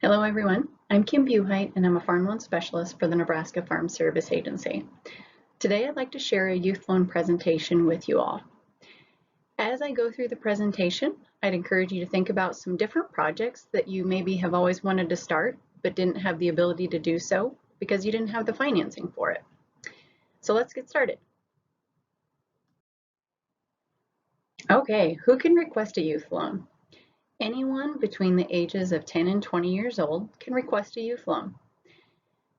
Hello everyone, I'm Kim Buhite and I'm a farm loan specialist for the Nebraska Farm Service Agency. Today I'd like to share a youth loan presentation with you all. As I go through the presentation, I'd encourage you to think about some different projects that you maybe have always wanted to start but didn't have the ability to do so because you didn't have the financing for it. So let's get started. Okay, who can request a youth loan? Anyone between the ages of 10 and 20 years old can request a youth loan.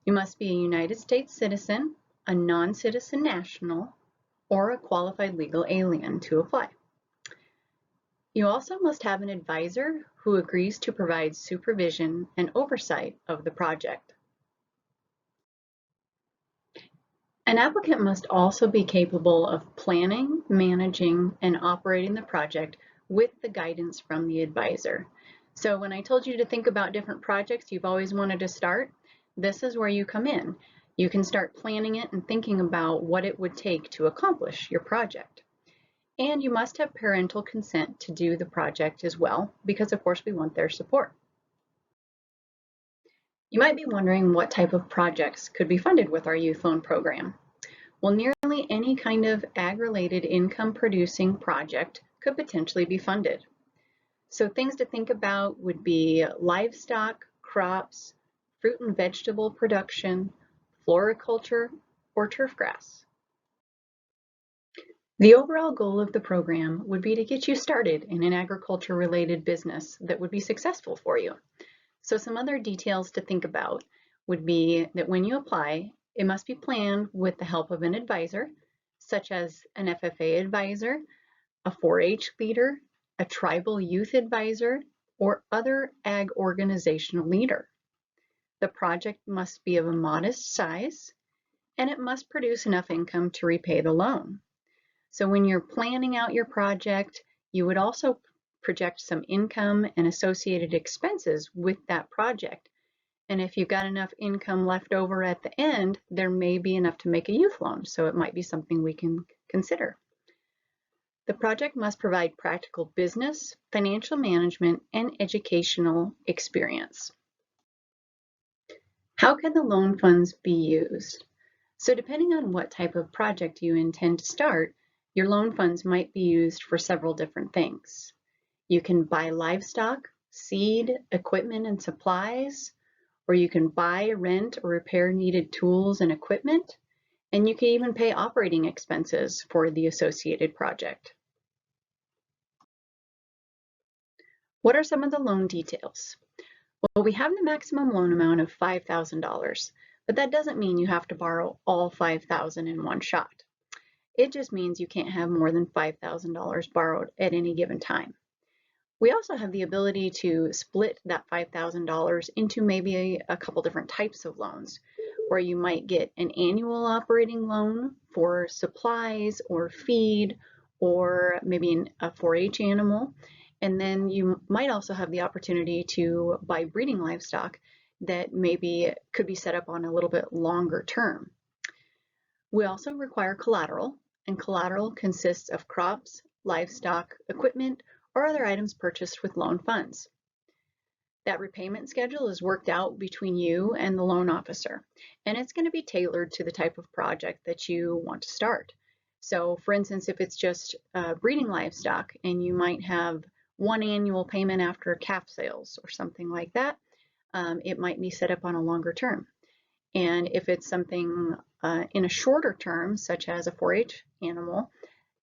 You must be a United States citizen, a non-citizen national, or a qualified legal alien to apply. You also must have an advisor who agrees to provide supervision and oversight of the project. An applicant must also be capable of planning, managing, and operating the project with the guidance from the advisor. So when I told you to think about different projects you've always wanted to start, this is where you come in. You can start planning it and thinking about what it would take to accomplish your project. And you must have parental consent to do the project as well, because of course we want their support. You might be wondering what type of projects could be funded with our youth loan program. Well, nearly any kind of ag-related income producing project could potentially be funded. So things to think about would be livestock, crops, fruit and vegetable production, floriculture, or turf grass. The overall goal of the program would be to get you started in an agriculture-related business that would be successful for you. So some other details to think about would be that when you apply, it must be planned with the help of an advisor, such as an FFA advisor, a 4-H leader, a tribal youth advisor, or other ag organizational leader. The project must be of a modest size, and it must produce enough income to repay the loan. So when you're planning out your project, you would also project some income and associated expenses with that project. And if you've got enough income left over at the end, there may be enough to make a youth loan. So it might be something we can consider. The project must provide practical business, financial management, and educational experience. How can the loan funds be used? So depending on what type of project you intend to start, your loan funds might be used for several different things. You can buy livestock, seed, equipment, and supplies, or you can buy, rent, or repair needed tools and equipment, and you can even pay operating expenses for the associated project. What are some of the loan details? Well, we have the maximum loan amount of $5,000, but that doesn't mean you have to borrow all $5,000 in one shot. It just means you can't have more than $5,000 borrowed at any given time. We also have the ability to split that $5,000 into maybe a couple different types of loans, where you might get an annual operating loan for supplies or feed, or maybe a 4-H animal. And then you might also have the opportunity to buy breeding livestock that maybe could be set up on a little bit longer term. We also require collateral, and collateral consists of crops, livestock, equipment, or other items purchased with loan funds. That repayment schedule is worked out between you and the loan officer, and it's going to be tailored to the type of project that you want to start. So for instance, if it's just breeding livestock and you might have one annual payment after calf sales or something like that, it might be set up on a longer term. And if it's something in a shorter term, such as a 4-H animal,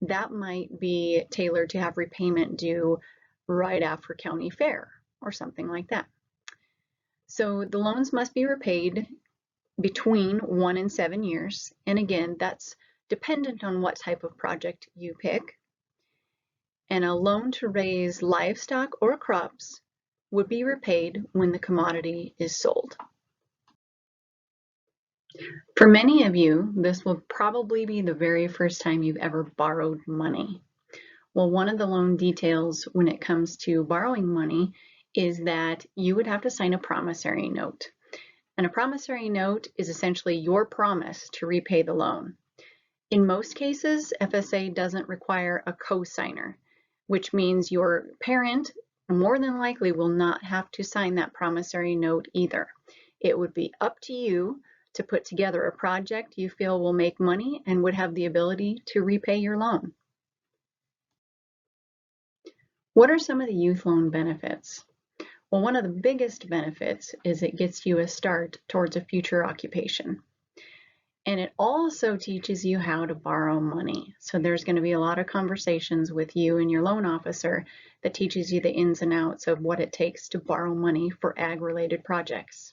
that might be tailored to have repayment due right after county fair or something like that. So the loans must be repaid between 1 and 7 years. And again, that's dependent on what type of project you pick. And a loan to raise livestock or crops would be repaid when the commodity is sold. For many of you, this will probably be the very first time you've ever borrowed money. Well, one of the loan details when it comes to borrowing money is that you would have to sign a promissory note. And a promissory note is essentially your promise to repay the loan. In most cases, FSA doesn't require a co-signer, which means your parent more than likely will not have to sign that promissory note either. It would be up to you to put together a project you feel will make money and would have the ability to repay your loan. What are some of the youth loan benefits? Well, one of the biggest benefits is it gets you a start towards a future occupation. And it also teaches you how to borrow money. So there's going to be a lot of conversations with you and your loan officer that teaches you the ins and outs of what it takes to borrow money for ag-related projects.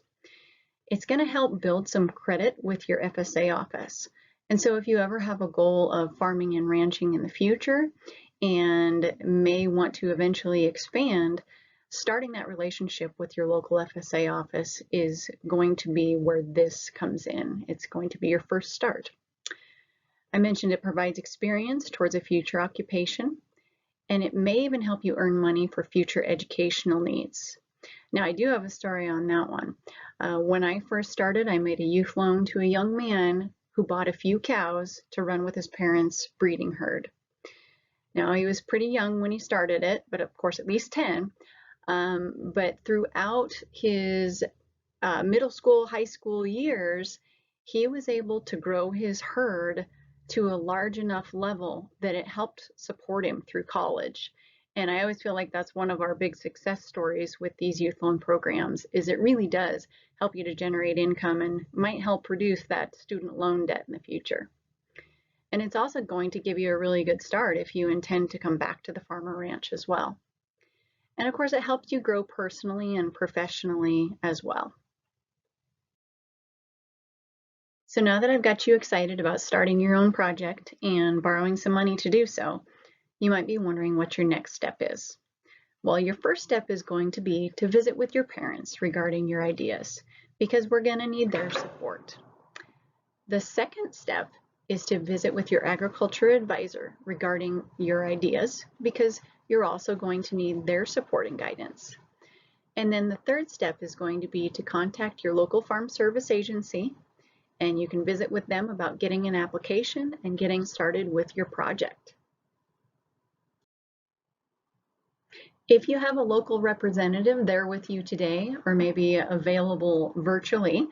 It's going to help build some credit with your FSA office. And so if you ever have a goal of farming and ranching in the future and may want to eventually expand, starting that relationship with your local FSA office is going to be where this comes in. It's going to be your first start. I mentioned it provides experience towards a future occupation, and it may even help you earn money for future educational needs. Now, I do have a story on that one. When I first started, I made a youth loan to a young man who bought a few cows to run with his parents' breeding herd. Now, he was pretty young when he started it, but of course at least 10. But throughout his middle school, high school years, he was able to grow his herd to a large enough level that it helped support him through college. And I always feel like that's one of our big success stories with these youth loan programs, is it really does help you to generate income and might help reduce that student loan debt in the future. And it's also going to give you a really good start if you intend to come back to the farm or ranch as well. And of course, it helps you grow personally and professionally as well. So now that I've got you excited about starting your own project and borrowing some money to do so, you might be wondering what your next step is. Well, your first step is going to be to visit with your parents regarding your ideas, because we're going to need their support. The second step is to visit with your agriculture advisor regarding your ideas, because you're also going to need their support and guidance. And then the third step is going to be to contact your local farm service agency, and you can visit with them about getting an application and getting started with your project. If you have a local representative there with you today, or maybe available virtually,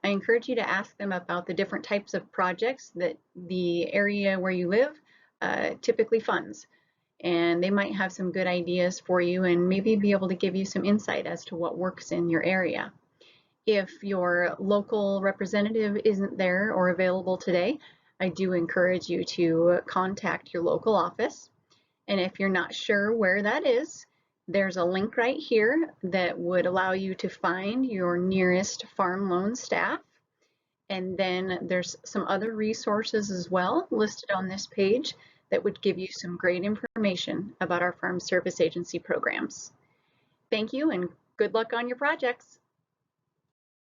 I encourage you to ask them about the different types of projects that the area where you live typically funds. And they might have some good ideas for you and maybe be able to give you some insight as to what works in your area. If your local representative isn't there or available today, I do encourage you to contact your local office. And if you're not sure where that is, there's a link right here that would allow you to find your nearest farm loan staff. And then there's some other resources as well listed on this page that would give you some great information about our Farm Service Agency programs. Thank you and good luck on your projects.